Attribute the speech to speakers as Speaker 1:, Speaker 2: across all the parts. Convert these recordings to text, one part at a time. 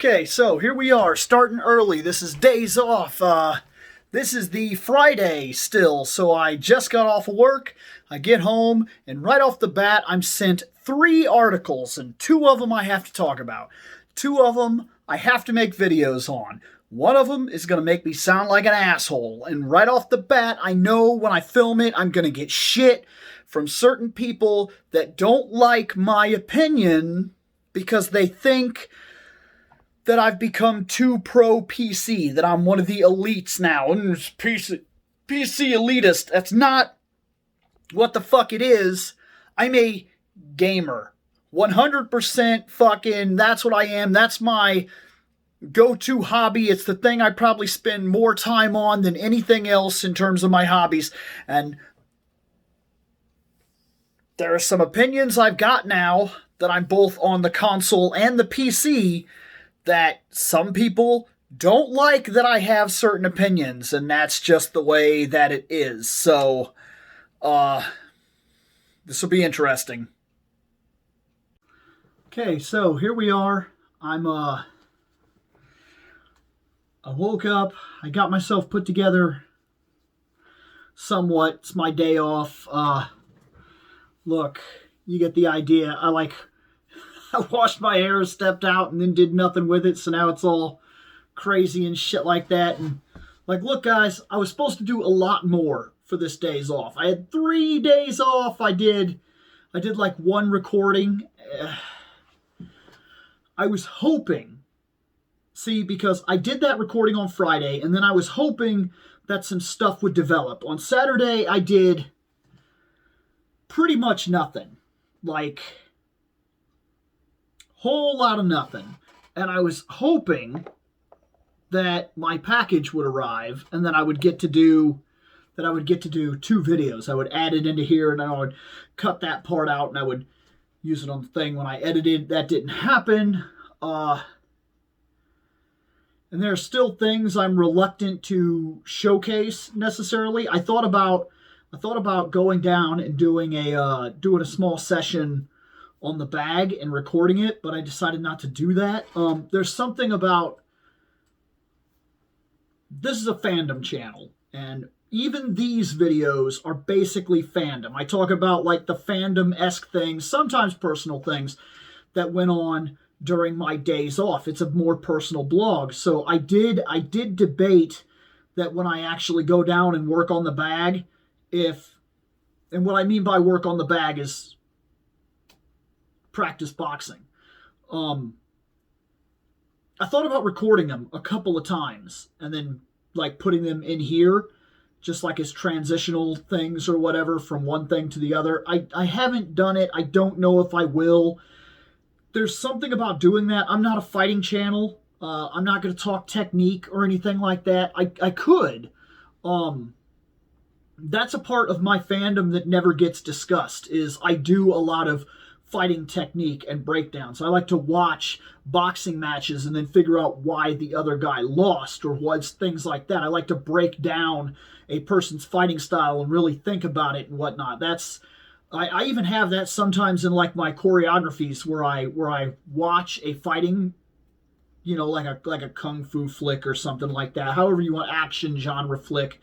Speaker 1: Okay, so here we are, starting early. This is days off. This is the Friday still, so I just got off of work. I get home, and right off the bat, I'm sent 3 articles, and 2 of them I have to talk about. 2 of them I have to make videos on. One of them is going to make me sound like an asshole, and right off the bat, I know when I film it, I'm going to get shit from certain people that don't like my opinion because they think that I've become too pro-PC, that I'm one of the elites now. And it's PC elitist. That's not what the fuck it is. I'm a gamer. 100% fucking, that's what I am. That's my go-to hobby. It's the thing I probably spend more time on than anything else in terms of my hobbies. And there are some opinions I've got now that I'm both on the console and the PC that some people don't like that I have certain opinions, and that's just the way that it is. So, this will be interesting. Okay, so here we are. I woke up, I got myself put together somewhat. It's my day off. Look, you get the idea. I washed my hair, stepped out, and then did nothing with it, so now it's all crazy and shit like that. And look, guys, I was supposed to do a lot more for this days off. I had 3 days off. I did 1 recording. I was hoping, because I did that recording on Friday, and then I was hoping that some stuff would develop. On Saturday, I did pretty much nothing. Whole lot of nothing. And I was hoping that my package would arrive and that I would get to do 2 videos. I would add it into here and I would cut that part out and I would use it on the thing when I edited. That didn't happen. And there are still things I'm reluctant to showcase necessarily. I thought about going down and doing a small session on the bag and recording it, but I decided not to do that. There's something about, this is a fandom channel, and even these videos are basically fandom. I talk about the fandom-esque things, sometimes personal things that went on during my days off. It's a more personal blog. So I did debate that when I actually go down and work on the bag, and what I mean by work on the bag is practice boxing. I thought about recording them a couple of times and then putting them in here just as transitional things or whatever from one thing to the other. I haven't done it. I don't know if I will. There's something about doing that. I'm not a fighting channel. I'm not going to talk technique or anything like that. I could. That's a part of my fandom that never gets discussed, is I do a lot of fighting technique and breakdowns. I like to watch boxing matches and then figure out why the other guy lost or things like that. I like to break down a person's fighting style and really think about it and whatnot. I even have that sometimes in my choreographies where I watch a fighting, like a kung fu flick or something like that, however you want, action genre flick,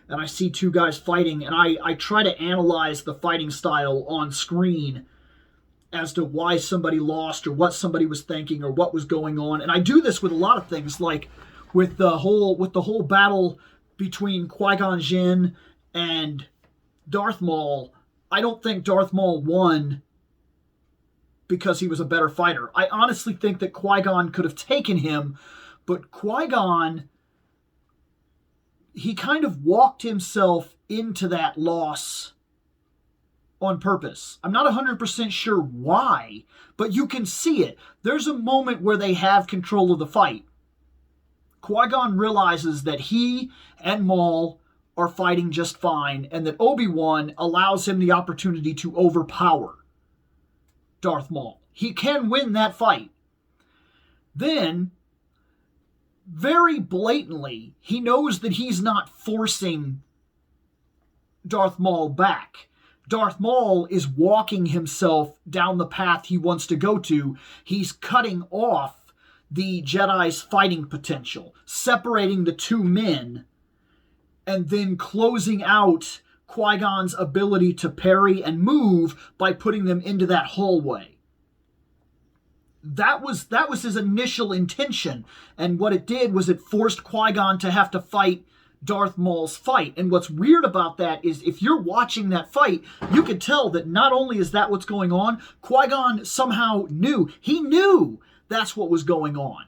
Speaker 1: and I see 2 guys fighting and I try to analyze the fighting style on screen as to why somebody lost or what somebody was thinking or what was going on. And I do this with a lot of things, with the whole battle between Qui-Gon Jinn and Darth Maul. I don't think Darth Maul won because he was a better fighter. I honestly think that Qui-Gon could have taken him, but Qui-Gon, he kind of walked himself into that loss on purpose. I'm not 100% sure why, but you can see it. There's a moment where they have control of the fight. Qui-Gon realizes that he and Maul are fighting just fine, and that Obi-Wan allows him the opportunity to overpower Darth Maul. He can win that fight. Then, very blatantly, he knows that he's not forcing Darth Maul back. Darth Maul is walking himself down the path he wants to go to. He's cutting off the Jedi's fighting potential, separating the two men, and then closing out Qui-Gon's ability to parry and move by putting them into that hallway. That was his initial intention, and what it did was it forced Qui-Gon to have to fight Darth Maul's fight. And what's weird about that is if you're watching that fight, you can tell that not only is that what's going on, Qui-Gon somehow knew. He knew that's what was going on.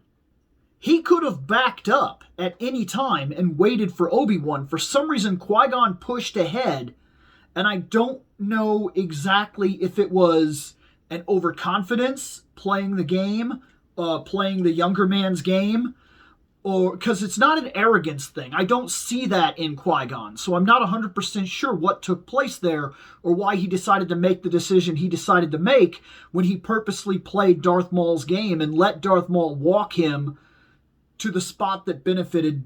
Speaker 1: He could have backed up at any time and waited for Obi-Wan. For some reason, Qui-Gon pushed ahead, and I don't know exactly if it was an overconfidence playing the game, playing the younger man's game, or because it's not an arrogance thing. I don't see that in Qui-Gon, so I'm not 100% sure what took place there or why he decided to make the decision he decided to make when he purposely played Darth Maul's game and let Darth Maul walk him to the spot that benefited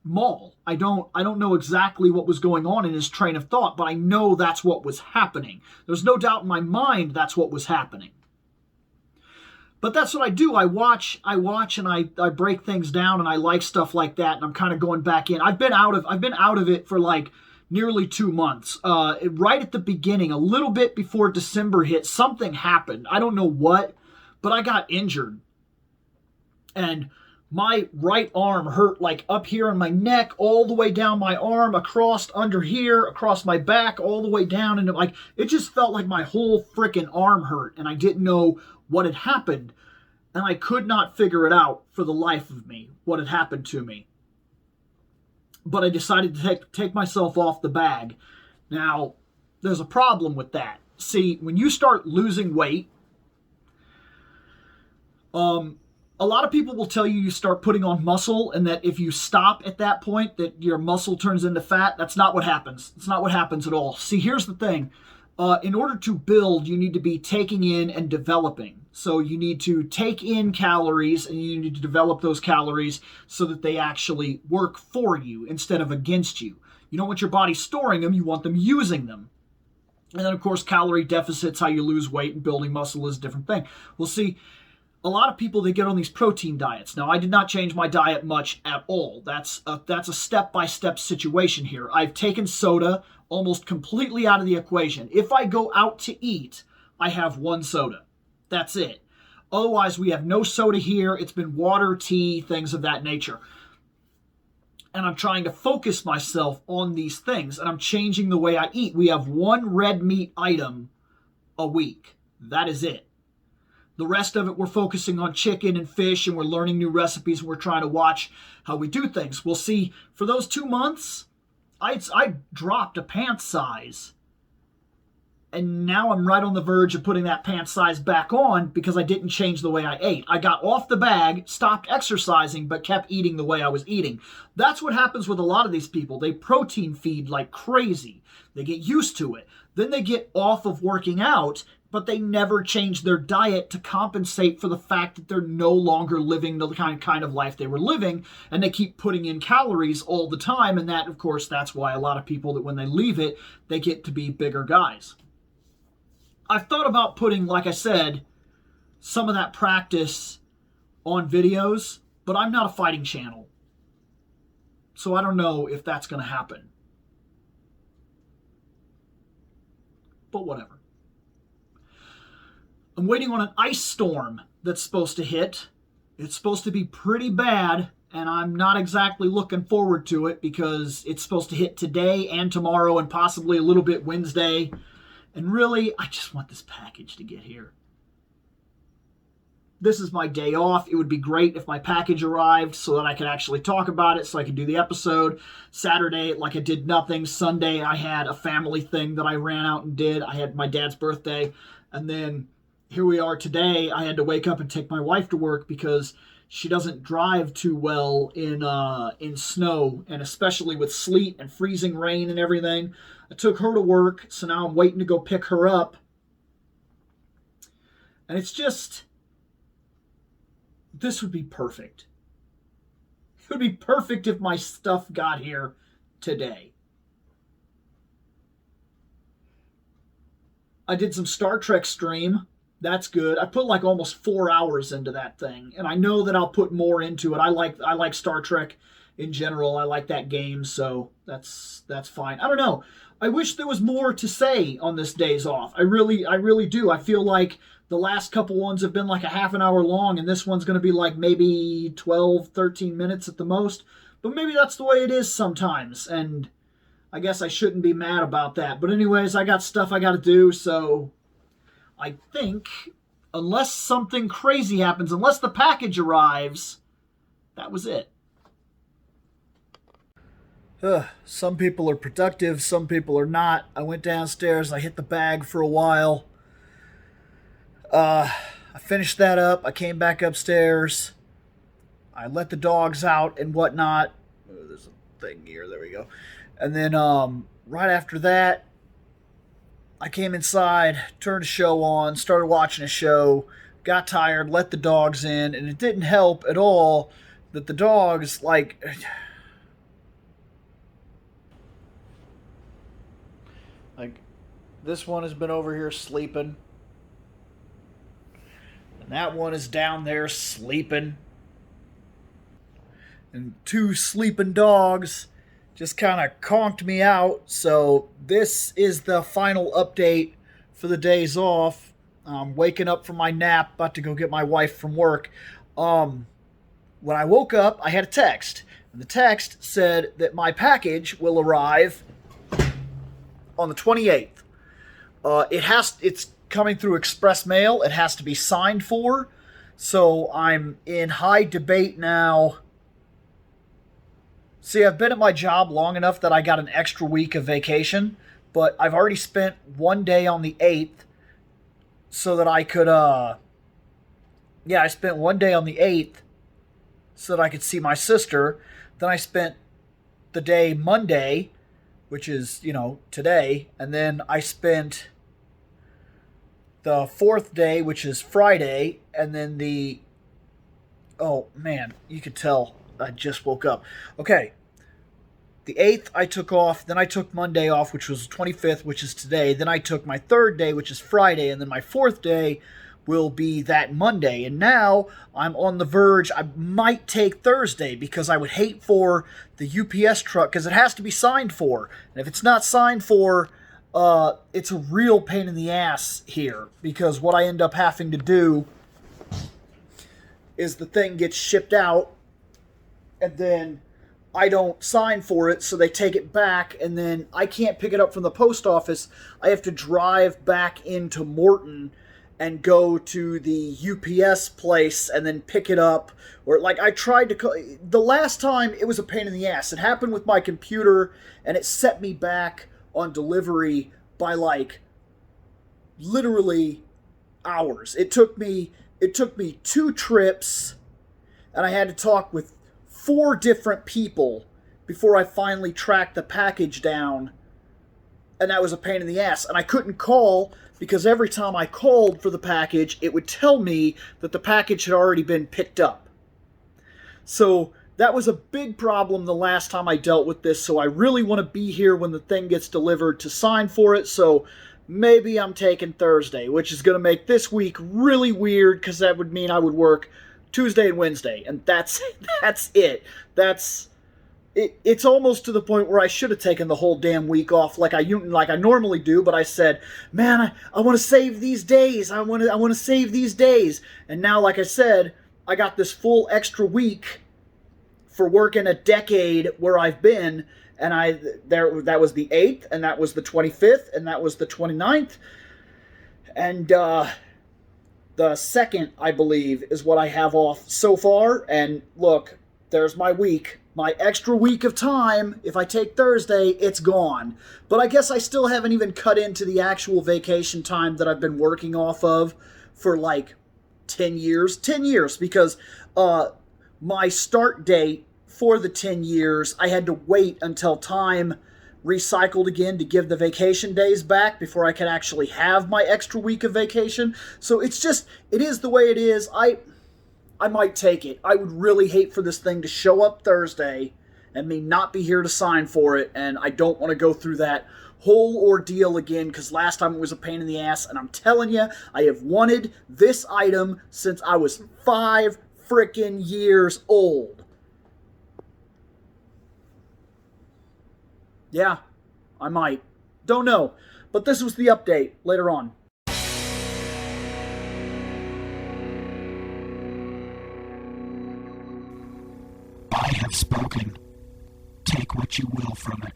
Speaker 1: Maul. I don't know exactly what was going on in his train of thought, but I know that's what was happening. There's no doubt in my mind that's what was happening. But that's what I do. I watch and I break things down, and I like stuff like that, and I'm kind of going back in. I've been out of it for like nearly 2 months. Right at the beginning, a little bit before December hit, something happened. I don't know what, but I got injured. And my right arm hurt like up here in my neck, all the way down my arm, across under here, across my back, all the way down. And it just felt like my whole freaking arm hurt. And I didn't know what had happened. And I could not figure it out for the life of me, what had happened to me. But I decided to take myself off the bag. Now, there's a problem with that. See, when you start losing weight, a lot of people will tell you start putting on muscle, and that if you stop at that point, that your muscle turns into fat. That's not what happens. It's not what happens at all. See, here's the thing. In order to build, you need to be taking in and developing. So you need to take in calories, and you need to develop those calories so that they actually work for you instead of against you. You don't want your body storing them. You want them using them. And then, of course, calorie deficits, how you lose weight, and building muscle is a different thing. Well, see, a lot of people, they get on these protein diets. Now, I did not change my diet much at all. That's a step-by-step situation here. I've taken soda almost completely out of the equation. If I go out to eat, I have one soda. That's it. Otherwise, we have no soda here. It's been water, tea, things of that nature. And I'm trying to focus myself on these things, and I'm changing the way I eat. We have one red meat item a week. That is it. The rest of it, we're focusing on chicken and fish, and we're learning new recipes, and we're trying to watch how we do things. We'll see, for those 2 months, I dropped a pant size. And now I'm right on the verge of putting that pant size back on because I didn't change the way I ate. I got off the bag, stopped exercising, but kept eating the way I was eating. That's what happens with a lot of these people. They protein feed like crazy. They get used to it. Then they get off of working out, but they never change their diet to compensate for the fact that they're no longer living the kind of life they were living, and they keep putting in calories all the time, and that, of course, that's why a lot of people, that when they leave it, they get to be bigger guys. I've thought about putting, like I said, some of that practice on videos, but I'm not a fighting channel, so I don't know if that's going to happen. But whatever. I'm waiting on an ice storm that's supposed to hit. It's supposed to be pretty bad, and I'm not exactly looking forward to it because it's supposed to hit today and tomorrow and possibly a little bit Wednesday. And really, I just want this package to get here. This is my day off. It would be great if my package arrived so that I could actually talk about it, so I could do the episode. Saturday, like I did nothing. Sunday, I had a family thing that I ran out and did. I had my dad's birthday. And then here we are today. I had to wake up and take my wife to work because she doesn't drive too well in snow, and especially with sleet and freezing rain and everything. I took her to work, so now I'm waiting to go pick her up. And it's just, this would be perfect. It would be perfect if my stuff got here today. I did some Star Trek stream That's good. I put like almost 4 hours into that thing, and I know that I'll put more into it. I like Star Trek in general. I like that game, so that's fine. I don't know. I wish there was more to say on this days off. I really do. I feel like the last couple ones have been like a half an hour long, and this one's going to be like maybe 12, 13 minutes at the most. But maybe that's the way it is sometimes, and I guess I shouldn't be mad about that. But anyways, I got stuff I got to do, so I think, unless something crazy happens, unless the package arrives, that was it. Some people are productive, some people are not. I went downstairs, I hit the bag for a while. I finished that up, I came back upstairs. I let the dogs out and whatnot. Oh, there's a thing here, there we go. And then right after that, I came inside, turned a show on, started watching a show, got tired, let the dogs in, and it didn't help at all that the dogs, like this one has been over here sleeping, and that one is down there sleeping, and two sleeping dogs just kind of conked me out. So this is the final update for the days off. Waking up from my nap, about to go get my wife from work. When I woke up, I had a text. And the text said that my package will arrive on the 28th. It's coming through express mail. It has to be signed for. So I'm in high debate now. See, I've been at my job long enough that I got an extra week of vacation, but I've already spent one day on the 8th so that I could, I spent one day on the 8th so that I could see my sister. Then I spent the day Monday, which is, today, and then I spent the 4th day, which is Friday, and then oh man, you could tell I just woke up. Okay. The 8th I took off, then I took Monday off, which was the 25th, which is today. Then I took my 3rd day, which is Friday, and then my 4th day will be that Monday. And now I'm on the verge. I might take Thursday because I would hate for the UPS truck, because it has to be signed for. And if it's not signed for, it's a real pain in the ass here, because what I end up having to do is the thing gets shipped out, and then I don't sign for it, so they take it back, and then I can't pick it up from the post office. I have to drive back into Morton and go to the UPS place and then pick it up. Or, I tried to call. The last time, it was a pain in the ass. It happened with my computer, and it set me back on delivery by, literally hours. It took me 2 trips, and I had to talk with 4 different people before I finally tracked the package down, and that was a pain in the ass. And I couldn't call because every time I called for the package, it would tell me that the package had already been picked up. So that was a big problem the last time I dealt with this, so I really want to be here when the thing gets delivered to sign for it. So maybe I'm taking Thursday, which is going to make this week really weird, because that would mean I would work Tuesday and Wednesday, and that's it. It's almost to the point where I should have taken the whole damn week off like I normally do, but I said, man, I want to save these days. I want to save these days. And now, like I said, I got this full extra week for working a decade where I've been, and that was the 8th, and that was the 25th, and that was the 29th. And the 2nd, I believe, is what I have off so far. And look, there's my week. My extra week of time. If I take Thursday, it's gone. But I guess I still haven't even cut into the actual vacation time that I've been working off of for 10 years. 10 years, because my start date for the 10 years, I had to wait until time recycled again to give the vacation days back before I could actually have my extra week of vacation. So it is the way it is. I might take it. I would really hate for this thing to show up Thursday and me not be here to sign for it, and I don't want to go through that whole ordeal again, because last time it was a pain in the ass, and I'm telling you, I have wanted this item since I was 5 frickin' years old. Yeah, I might. Don't know. But this was the update later on.
Speaker 2: I have spoken. Take what you will from it.